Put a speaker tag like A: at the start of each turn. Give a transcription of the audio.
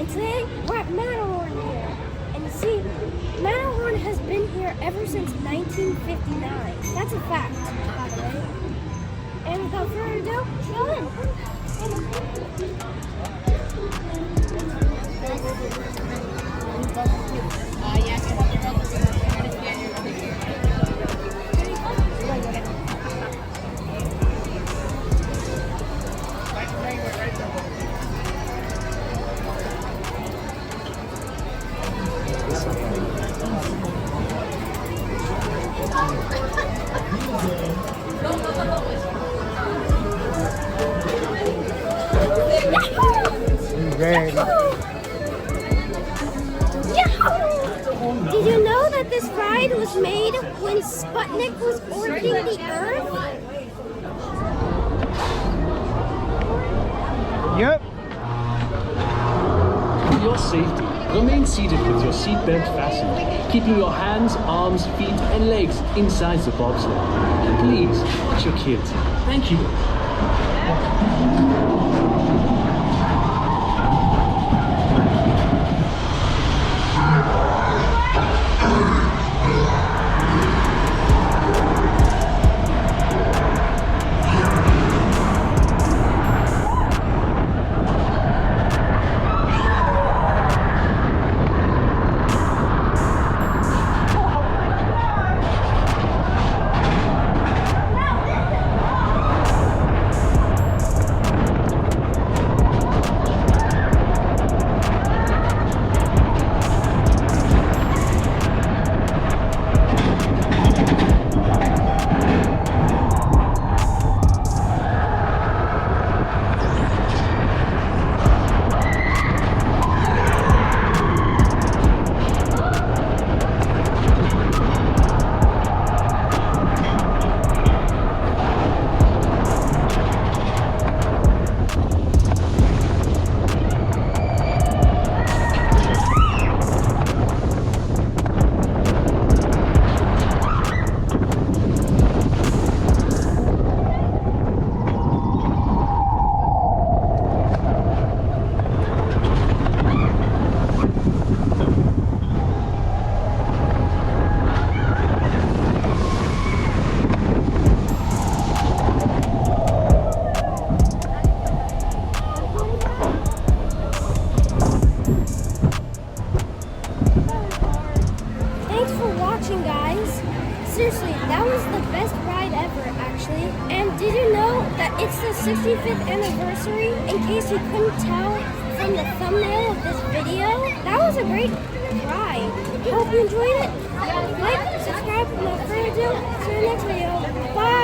A: And today we're at Matterhorn here. And you see, Matterhorn has been here ever since 1959. That's a fact, by the way. And without further ado, go in. Did you know that this ride was made when Sputnik was orbiting the Earth?
B: Yep.
C: For your safety, remain seated with your seatbelt fastened, keeping your hands, arms, feet, and legs inside the bobsled. And please, watch your kids. Thank you.
A: Guys, seriously, that was the best ride ever, actually. And did you know that it's the 65th anniversary? In case you couldn't tell from the thumbnail of this video, that was a great ride. Hope you enjoyed it. Like, subscribe, without further ado, see you next video. Bye!